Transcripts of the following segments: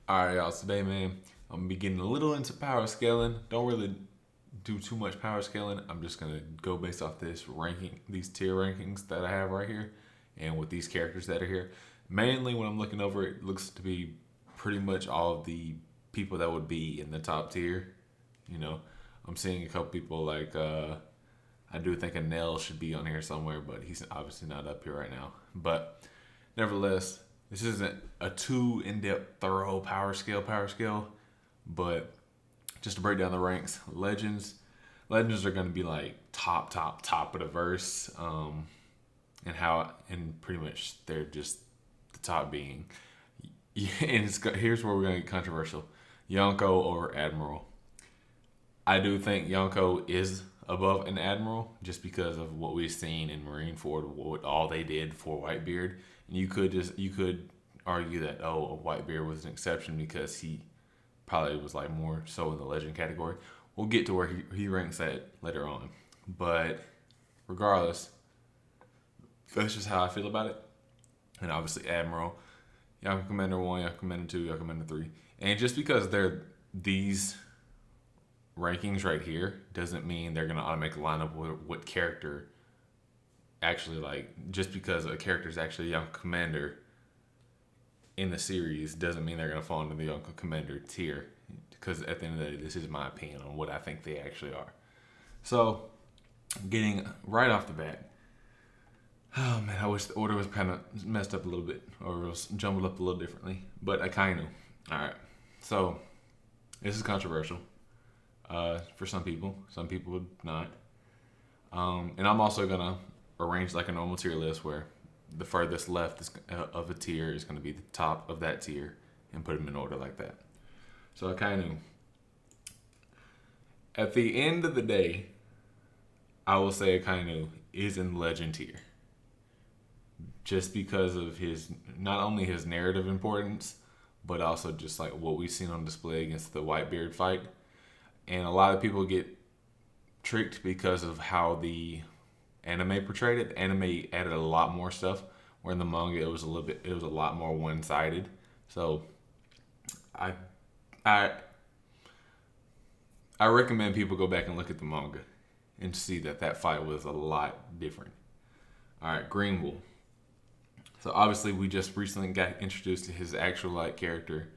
Alright, y'all. Today, man, I'm gonna be getting a little into power scaling. Don't really do too much power scaling. I'm just gonna go based off this ranking, these tier rankings that I have right here, and with these characters that are here. Mainly, when I'm looking over, it looks to be pretty much all of the people that would be in the top tier. You know, I'm seeing a couple people like I do think a Nell should be on here somewhere, but he's obviously not up here right now. But nevertheless, this isn't a too in-depth, thorough power scale, but just to break down the ranks, legends are going to be like top of the verse, and pretty much they're just the top being. Yeah, and here's where we're going to get controversial: Yonko or Admiral. I do think Yonko is above an admiral just because of what we've seen in Marineford, what all they did for Whitebeard. And you could argue that Whitebeard was an exception because he probably was like more so in the legend category. We'll get to where he ranks at later on, but regardless, that's just how I feel about it. And obviously Admiral, Yonko Commander 1, Yonko Commander 2, Yonko Commander 3, and just because they're these rankings right here doesn't mean they're gonna automatically line up with what character actually like. Just because a character is actually a young commander in the series doesn't mean they're gonna fall into the young commander tier. Because at the end of the day, this is my opinion on what I think they actually are. So, getting right off the bat, oh man, I wish the order was kind of messed up a little bit or was jumbled up a little differently. But Akainu. All right, so this is controversial. For some people. Some people would not. And I'm also gonna arrange like a normal tier list where the furthest left of a tier is gonna be the top of that tier, and put them in order like that. So Akainu. At the end of the day, I will say Akainu is in legend tier, just because of his not only his narrative importance, but also just like what we've seen on display against the Whitebeard fight. And a lot of people get tricked because of how the anime portrayed it. The anime added a lot more stuff, where in the manga it was a lot more one sided. So I I I recommend people go back and look at the manga and see that fight was a lot different. All right, Green Bull. So obviously we just recently got introduced to his actual like character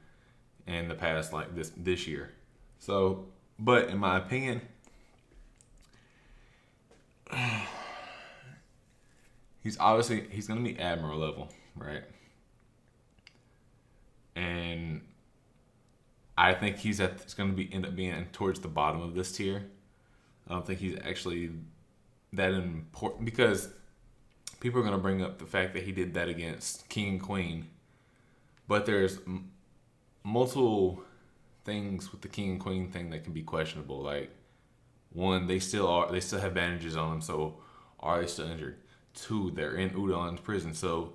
in the past like this year. So, but in my opinion, he's gonna be admiral level, right? And I think he's gonna be end up being towards the bottom of this tier. I don't think he's actually that important because people are gonna bring up the fact that he did that against King and Queen, but there's multiple things with the King and Queen thing that can be questionable. Like, one, they still have bandages on them, so are they still injured? Two, they're in Udon's prison, so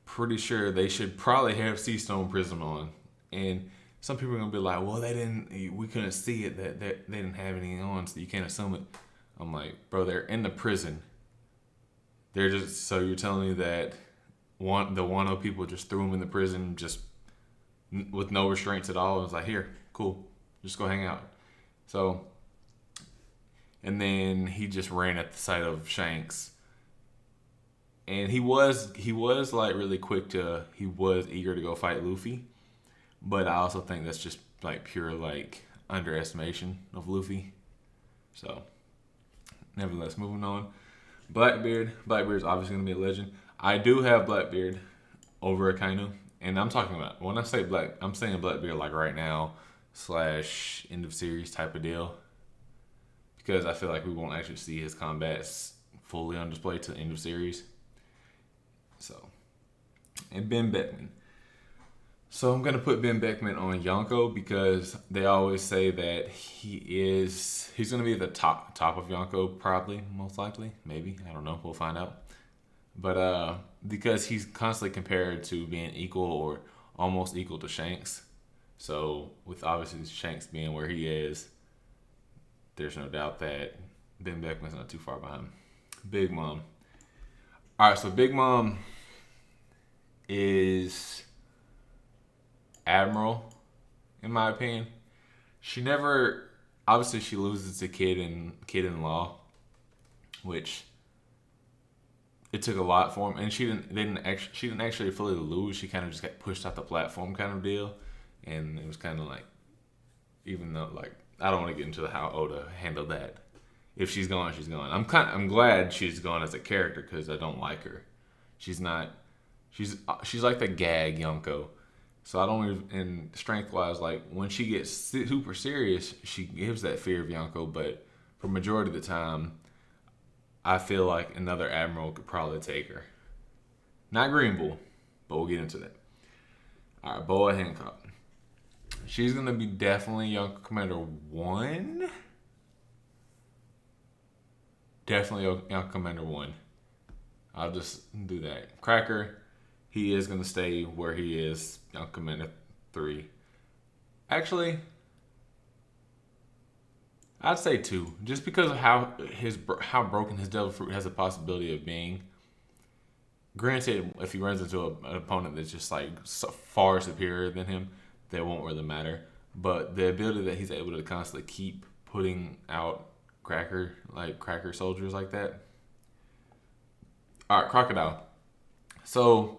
pretty sure they should probably have Sea Stone Prism on. And some people are gonna be like, well, we couldn't see it that they didn't have anything on, so you can't assume it. I'm like, bro, they're in the prison. They're just so you're telling me that the Wano people just threw him in the prison just with no restraints at all. It was like, here, cool, just go hang out. So, and then he just ran at the sight of Shanks, and he was like really quick he was eager to go fight Luffy, but I also think that's just like pure like underestimation of Luffy. So, nevertheless, moving on. Blackbeard's obviously gonna be a legend. I do have Blackbeard over Akainu, and I'm talking about when I say I'm saying Blackbeard like right now slash end of series type of deal, because I feel like we won't actually see his combats fully on display to the end of series. So, and Ben Beckman. So I'm gonna put Ben Beckman on Yonko because they always say that he's gonna be at the top of Yonko, probably, most likely, maybe, I don't know, we'll find out. But because he's constantly compared to being equal or almost equal to Shanks. So with obviously Shanks being where he is, there's no doubt that Ben Beckman's not too far behind. Big Mom. All right, so Big Mom is Admiral in my opinion. She never, obviously, she loses to Kid-in-Law, which it took a lot for him, and she didn't actually fully lose. She kind of just got pushed off the platform, kind of deal, and it was kind of like, even though like I don't want to get into how Oda handled that. If she's gone, she's gone. I'm glad she's gone as a character because I don't like her. She's not. She's like the gag Yonko. So I don't even, in strength wise, like when she gets super serious, she gives that fear of Yonko. But for majority of the time, I feel like another admiral could probably take her. Not Green Bull, but we'll get into that. All right, Boa Hancock. She's gonna be definitely Young Commander 1. Definitely Young Commander 1. I'll just do that. Cracker, he is gonna stay where he is, Young Commander 3. Actually, I'd say 2, just because of how broken his Devil Fruit has a possibility of being. Granted, if he runs into an opponent that's just like so far superior than him, that won't really matter. But the ability that he's able to constantly keep putting out cracker soldiers like that. All right, Crocodile. So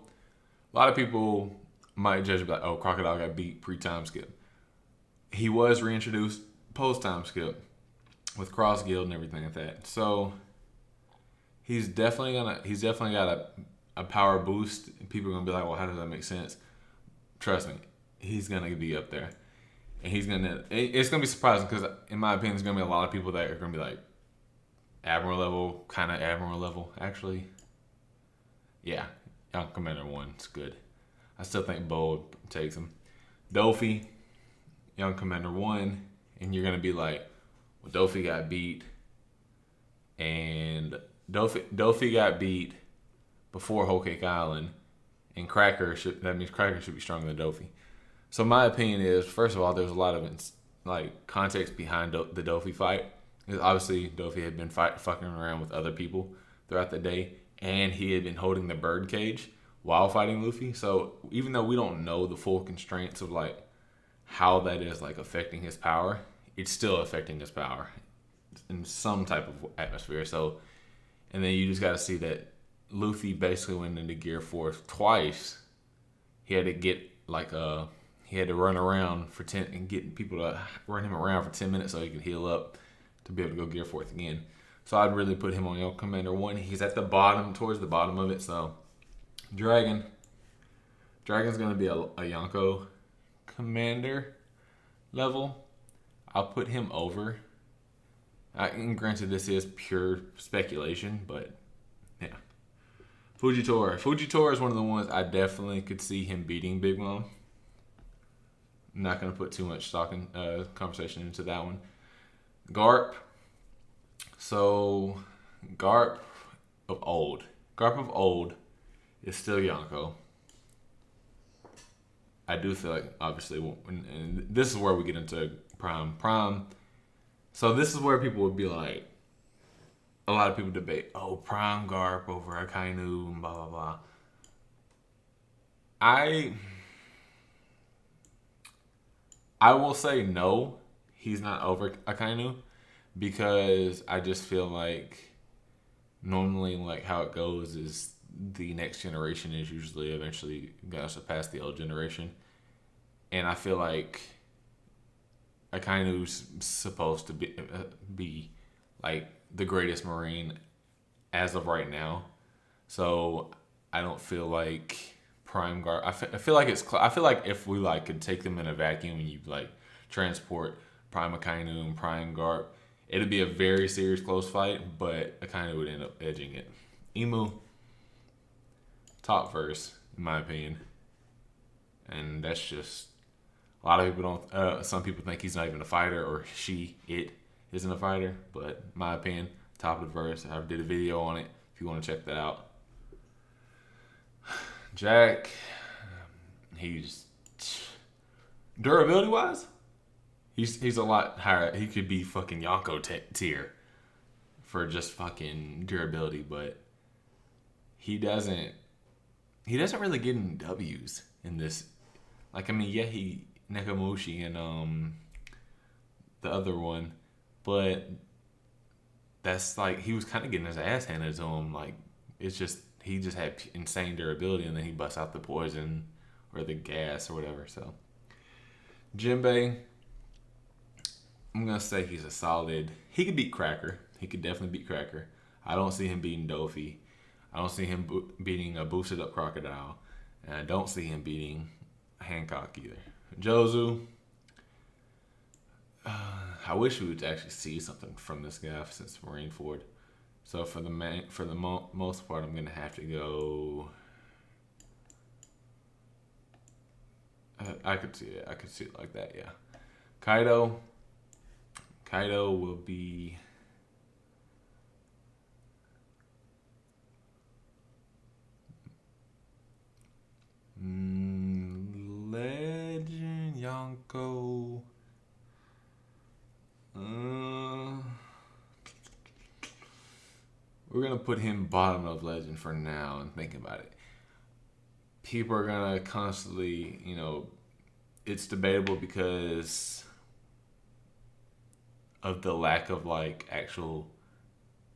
a lot of people might judge like, oh, Crocodile got beat pre-time skip. He was reintroduced post-time skip with Cross Guild and everything like that. So he's definitely got a power boost. People are gonna be like, well, how does that make sense? Trust me, he's gonna be up there, and it's gonna be surprising because, in my opinion, there's gonna be a lot of people that are gonna be like Admiral level, kind of Admiral level, actually. Yeah, Young Commander 1's good. I still think Bo takes him. Dofi, Young Commander 1, and you're gonna be like, well, Dofi got beat, and Dofi got beat before Whole Cake Island, and that means Cracker should be stronger than Dofi. So my opinion is, first of all, there's a lot of context behind the Dofi fight. Because obviously Dofi had been fucking around with other people throughout the day, and he had been holding the bird cage while fighting Luffy. So even though we don't know the full constraints of like how that is like affecting his power, it's still affecting his power in some type of atmosphere. So, and then you just got to see that Luffy basically went into Gear 4 twice. He had to get he had to run around for 10 and get people to run him around for 10 minutes so he could heal up to be able to go Gear 4th again. So I'd really put him on Young Commander 1. He's at the bottom, towards the bottom of it. So Dragon's going to be a Yonko Commander level. I'll put him over. And granted, this is pure speculation, but yeah. Fujitora is one of the ones I definitely could see him beating Big Mom. I'm not going to put too much conversation into that one. Garp. So, Garp of old is still Yonko. I do feel like, obviously, and this is where we get into Prime. So this is where people would be like, a lot of people debate, oh, Prime Garp over Akainu and blah, blah, blah. I will say no, he's not over Akainu, because I just feel like normally like how it goes is the next generation is usually eventually going to surpass the old generation. And I feel like Akainu's supposed to be like the greatest Marine as of right now. So I don't feel like Prime Garp. I feel like I feel like if we like could take them in a vacuum and you like transport Prime Akainu and Prime Garp, it'd be a very serious close fight, but Akainu would end up edging it. Imu, top verse in my opinion, and that's just a lot of people don't. Some people think he's not even a fighter, or it isn't a fighter, but in my opinion, top of the verse. I did a video on it if you want to check that out. Jack, he's durability wise, he's a lot higher. He could be fucking Yonko tier for just fucking durability, but he doesn't really get any W's in this. Like, I mean, yeah, he Nakamushi and the other one, but that's like he was kind of getting his ass handed to him. Like it's just he just had insane durability, and then he busts out the poison or the gas or whatever. So Jinbei, I'm gonna say he's a solid. He could beat Cracker. He could definitely beat Cracker. I don't see him beating Dofi. I don't see him beating a boosted up Crocodile, and I don't see him beating Hancock either. Jozu, I wish we would actually see something from this guy since Marineford. So for the most part, I'm gonna have to go. I could see it. I could see it like that. Yeah. Kaido. Kaido will be. Legend Yonko. We're gonna put him bottom of Legend for now and think about it. People are gonna constantly, it's debatable because of the lack of like actual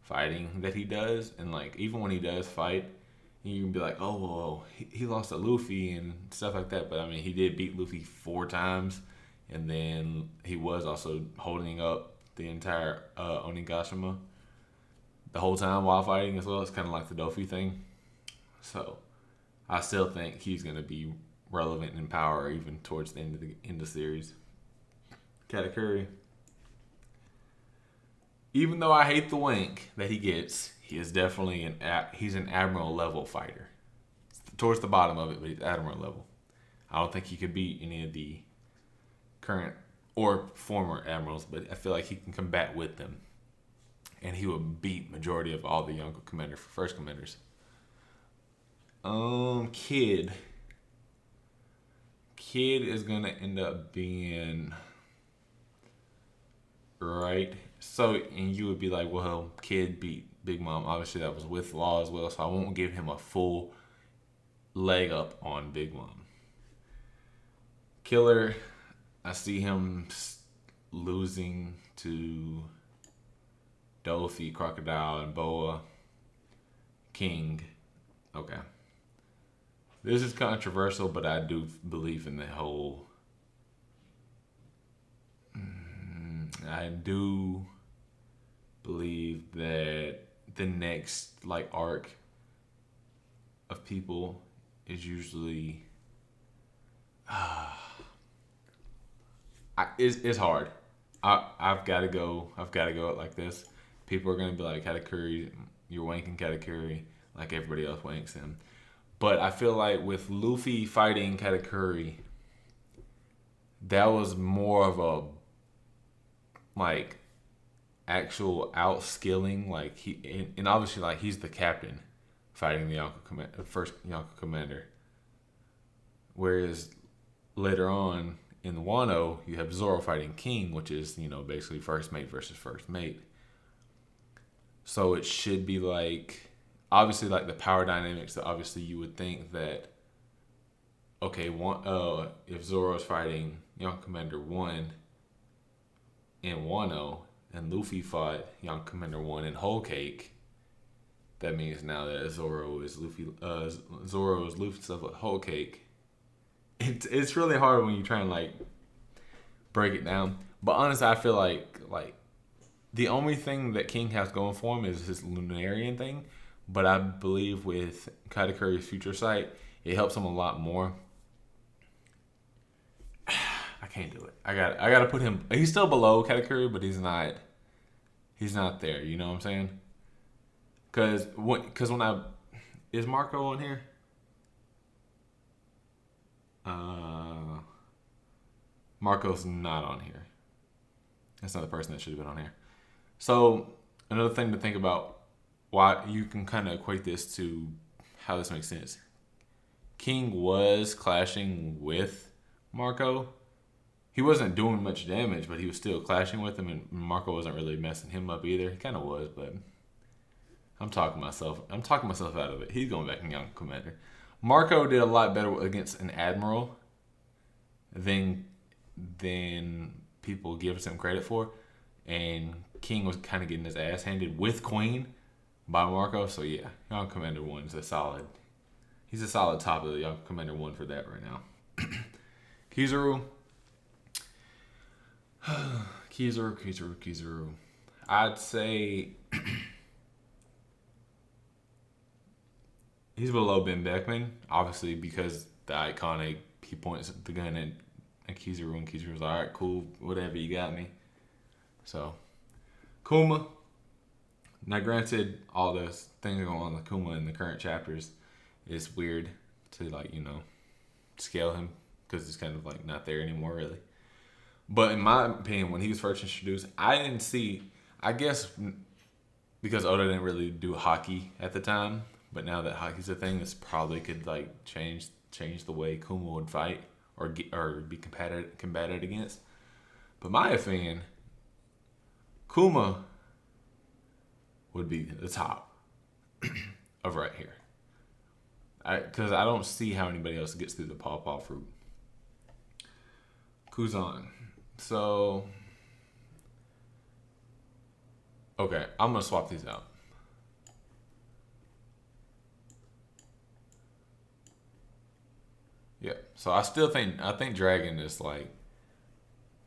fighting that he does, and like even when he does fight, you can be like, oh, well, he lost to Luffy and stuff like that. But I mean, he did beat Luffy 4 times, and then he was also holding up the entire Onigashima the whole time while fighting as well. It's kind of like the Dofi thing. So I still think he's going to be relevant in power even towards the end of the series. Katakuri. Even though I hate the wank that he gets, he is definitely he's an Admiral level fighter. Towards the bottom of it, but he's Admiral level. I don't think he could beat any of the current or former Admirals, but I feel like he can combat with them. And he would beat majority of all the younger first commanders. Kid. Kid is gonna end up being right. So, and you would be like, well, Kid beat Big Mom. Obviously, that was with Law as well, so I won't give him a full leg up on Big Mom. Killer, I see him losing to Dofi, Crocodile, and Boa. King. Okay. This is controversial, but I do believe in the whole. I do believe that the next arc of people is usually it's hard. I've got to go it like this. People are gonna be like, Katakuri, you're wanking Katakuri like everybody else wanks him. But I feel like with Luffy fighting Katakuri, that was more of a actual outskilling. And obviously he's the captain fighting the first Yonko commander. Whereas later on in Wano, you have Zoro fighting King, which is basically first mate versus first mate. So it should be obviously the power dynamics. That obviously you would think that if Zoro's fighting Yonko Commander 1 in Wano and Luffy fought Yonko Commander 1 in Whole Cake, that means now that Zoro is Luffy stuff with Whole Cake. It's really hard when you try and break it down. But honestly, I feel like the only thing that King has going for him is his Lunarian thing. But I believe with Katakuri's future sight, it helps him a lot more. I can't do it. I got to put him. He's still below Katakuri, but he's not. He's not there. You know what I'm saying? Because when is Marco on here? Marco's not on here. That's not the person that should have been on here. So another thing to think about, why you can kind of equate this to how this makes sense. King was clashing with Marco. He wasn't doing much damage, but he was still clashing with him, and Marco wasn't really messing him up either. He kind of was, but I'm talking myself out of it. He's going back in Young Commander. Marco did a lot better against an Admiral than than people give him credit for. And King was kind of getting his ass handed with Queen by Marco. So yeah, Young Commander 1 is a solid. He's a solid top of the Young Commander 1 for that right now. Kizaru. Kizaru. I'd say he's below Ben Beckman, obviously because the iconic, he points the gun at Kizaru and Kizaru's like, alright, cool, whatever, you got me. So, Kuma. Now, granted, all those things going on with Kuma in the current chapters is weird to, like, scale him because he's kind of, like, not there anymore, really. But in my opinion, when he was first introduced, I didn't see, I guess, because Oda didn't really do hockey at the time, but now that hockey's a thing, this probably could, like, change the way Kuma would fight or be combated against. But my opinion, Kuma would be the top of right here. Because I don't see how anybody else gets through the pawpaw fruit. Kuzan. So, okay, I'm going to swap these out. Yeah, so I think Dragon is, like,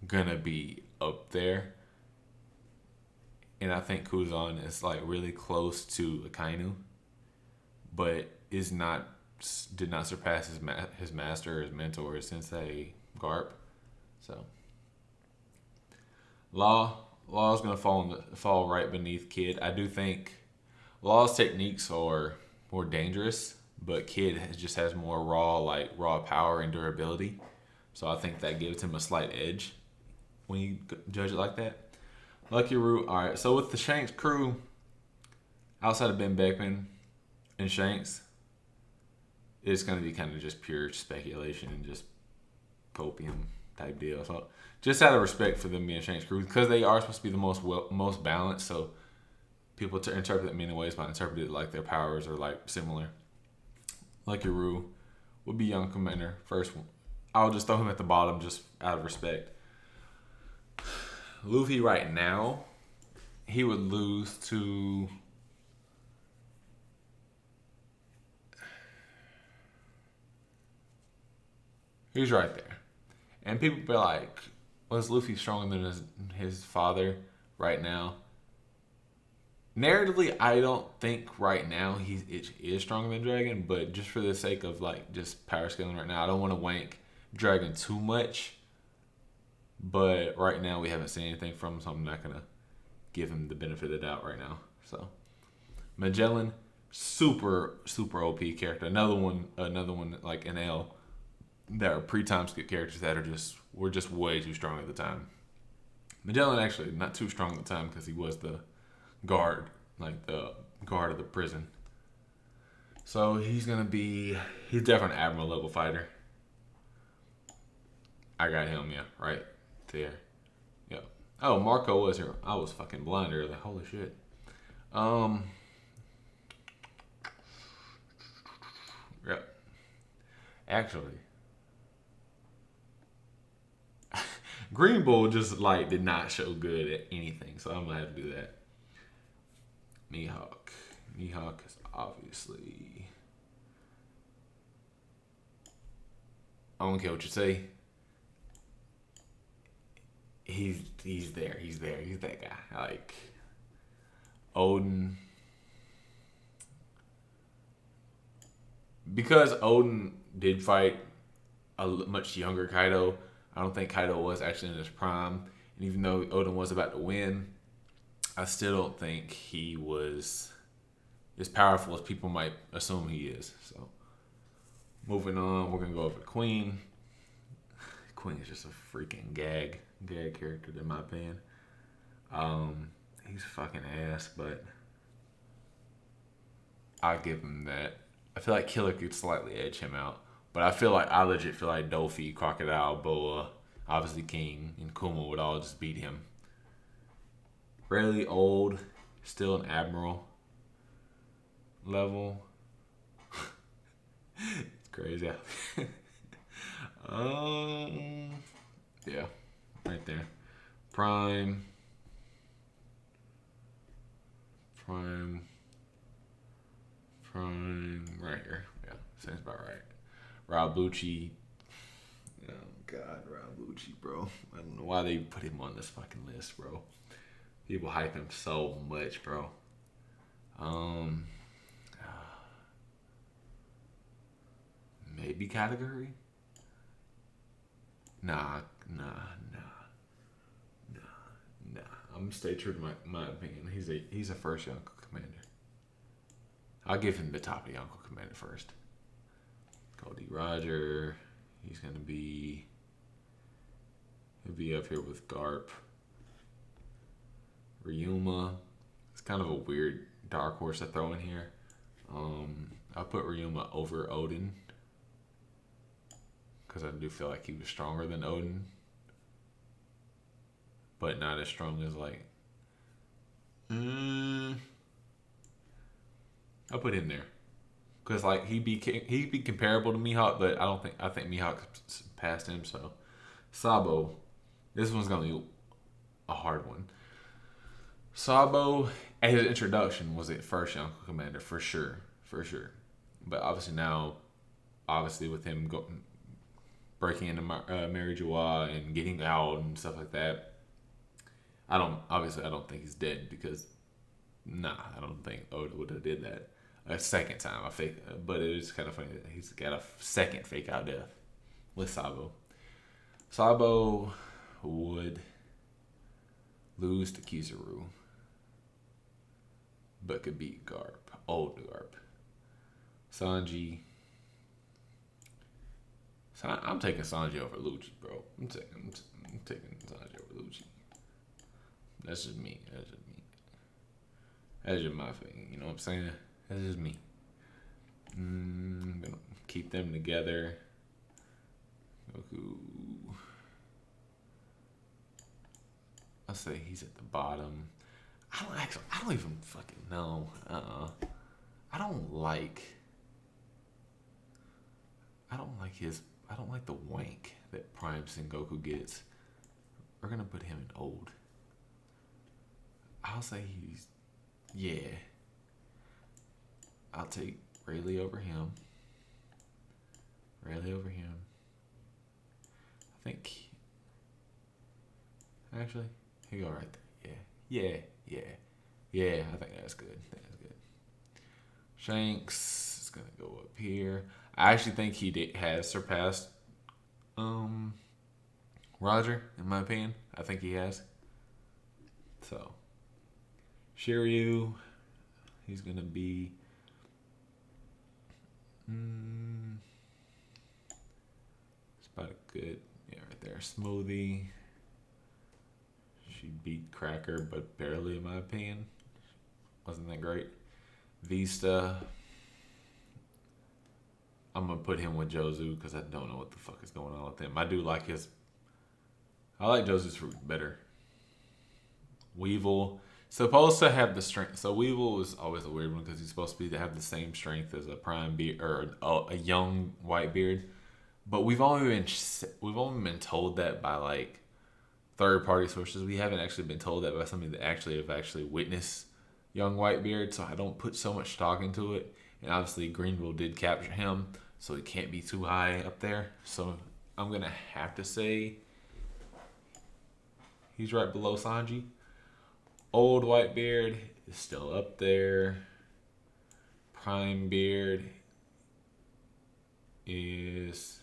going to be up there. And I think Kuzan is, like, really close to Akainu, but did not surpass his master, his mentor, his sensei, Garp. So, Law's gonna fall right beneath Kid. I do think Law's techniques are more dangerous, but Kid just has more raw power and durability. So I think that gives him a slight edge when you judge it like that. Lucky Root. All right. So with the Shanks crew, outside of Ben Beckman and Shanks, it's going to be kind of just pure speculation and just copium type deal. So just out of respect for them being Shanks crew, because they are supposed to be the most balanced, so people interpret it in many ways, but interpret it like their powers are like similar. Lucky Root would be Young Commander first one. I'll just throw him at the bottom just out of respect. Luffy right now, he would lose to he's right there. And people be like, was Luffy stronger than his father right now? Narratively, I don't think right now he is stronger than Dragon, but just for the sake of like just power scaling right now, I don't want to wank Dragon too much. But right now we haven't seen anything from him, so I'm not gonna give him the benefit of the doubt right now. So Magellan, super OP character. Another one like an L that are pre-time skip characters that were just way too strong at the time. Magellan actually not too strong at the time because he was the guard, like the guard of the prison. So he's definitely an admiral level fighter. I got him, yeah, right there. Yep. Oh, Marco was here. I was fucking blind earlier. Holy shit. Yep. Actually, Green Bull just like did not show good at anything, so I'm gonna have to do that. Mihawk. Mihawk is obviously. I don't care what you say. He's there. He's that guy. Like Odin. Because Odin did fight a much younger Kaido, I don't think Kaido was actually in his prime. And even though Odin was about to win, I still don't think he was as powerful as people might assume he is. So, moving on, we're going to go over to Queen. Queen is just a freaking gag character, in my opinion. He's fucking ass, but I'll give him that. I feel like Killer could slightly edge him out. But I legit feel like Dofi, Crocodile, Boa, obviously King, and Kuma would all just beat him. Really old, still an admiral level. It's crazy. Yeah, right there. Prime, Prime, Prime, right here. Yeah, sounds about right. Rob Lucci. Oh God, Rob Lucci, bro. I don't know why they put him on this fucking list, bro. People hype him so much, bro. Um, maybe category. Nah, nah, nah, nah. I'm gonna stay true to my opinion. He's a first Yonko commander. I'll give him the top of Yonko commander first. Cody Roger. He's gonna be. He'll be up here with Garp. Ryuma. It's kind of a weird dark horse to throw in here. I'll put Ryuma over Odin because I do feel like he was stronger than Odin, but not as strong as like. I'll put him there because like he'd be comparable to Mihawk, but I think Mihawk passed him. So Sabo, this one's gonna be a hard one. Sabo at his introduction was at first Yonko Commander for sure, but obviously now, obviously with him breaking into Mary Joie and getting out and stuff like that, I don't think he's dead because I don't think Oda would have did that a second time. But it is kind of funny that he's got a second fake out death with Sabo. Sabo would lose to Kizaru, but could beat Garp, old Garp. Sanji. I'm taking Sanji over Lucci, bro. I'm taking Sanji over Lucci. That's just me. That's just my thing. You know what I'm saying? That's just me. I'm gonna keep them together. Goku. I'll say he's at the bottom. I don't even fucking know. I don't like I don't like the wank that Prime Sengoku gets. We're gonna put him in old. I'll say yeah. I'll take Rayleigh over him. I think actually he go right there. Yeah. I think that's good. Shanks is gonna go up here. I actually think he has surpassed Roger in my opinion. I think he has. So Shiryu, he's gonna be. It's about a good, right there. Smoothie. She beat Cracker, but barely, in my opinion. Wasn't that great? Vista. I'm gonna put him with Jozu because I don't know what the fuck is going on with him. I like Jozu's fruit better. Weevil. Supposed to have the strength. So Weevil is always a weird one because he's supposed to have the same strength as a prime beard or a young Whitebeard, but we've only been told that by like third party sources. We haven't actually been told that by somebody that have witnessed young Whitebeard. So I don't put so much stock into it. And obviously Greenville did capture him, so it can't be too high up there. So I'm gonna have to say he's right below Sanji. Old Whitebeard is still up there. Prime Beard is.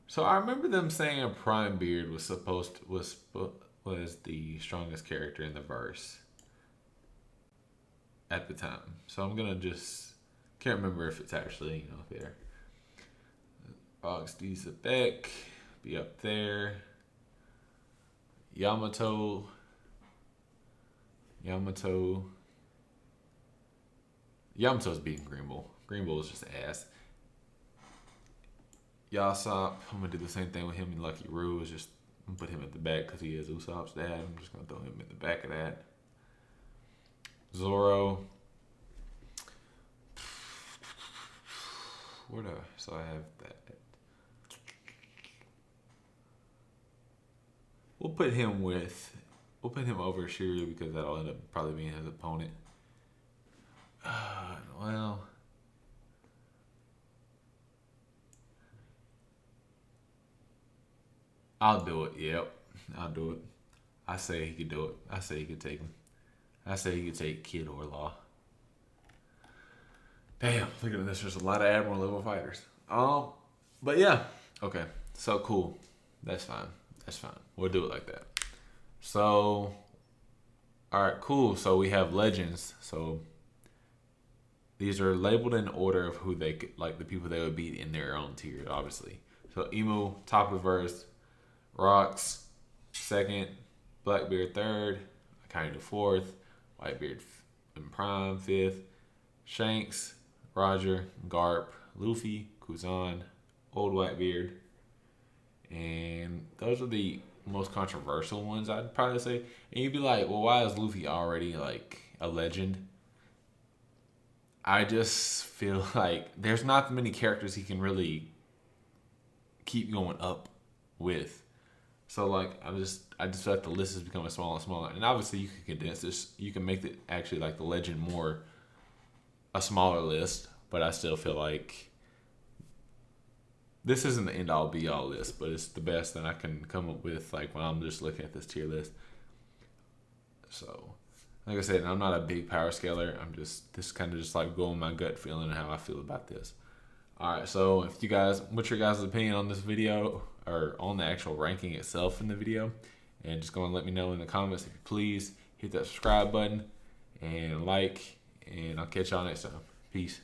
So I remember them saying a Prime Beard was the strongest character in the verse at the time. So I'm gonna just can't remember if it's actually there. Ox D Sebek be up there. Yamato's beating Greenville. Greenville is just ass. Yasop, I'm gonna do the same thing with him and Lucky Roo. Is just I'm gonna put him at the back because he is Usopp's dad. I'm just gonna throw him in the back of that. Zoro. So I have that. we'll put him with we'll put him over Shiryu because that'll end up probably being his opponent. Well, I'll do it. Yep, I'll do it. I say he could do it. I say he could take him. I say he could take Kid or Law. Damn, look at this. There's a lot of Admiral level fighters. But yeah, okay. So cool. That's fine. That's fine. We'll do it like that. So, all right, cool. So we have legends. So these are labeled in order of who they could, like the people they would beat in their own tier, obviously. So Emu, top of the verse. Rocks, second. Blackbeard, third. Akainu, fourth. Whitebeard in prime, fifth. Shanks, Roger, Garp, Luffy, Kuzan, Old Whitebeard. And those are the most controversial ones, I'd probably say. And you'd be like, well, why is Luffy already like a legend? I just feel like there's not many characters he can really keep going up with. So like I just feel like the list is becoming smaller and smaller. And obviously you can condense this. You can make it actually like the legend more a smaller list, but I still feel like this isn't the end all be all list, but it's the best that I can come up with like when I'm just looking at this tier list. So like I said, I'm not a big power scaler. I'm just this kind of just like going my gut feeling and how I feel about this. All right, so if you guys, what's your guys' opinion on this video or on the actual ranking itself in the video? And just go and let me know in the comments. If you please hit that subscribe button and like, and I'll catch y'all next time. Peace.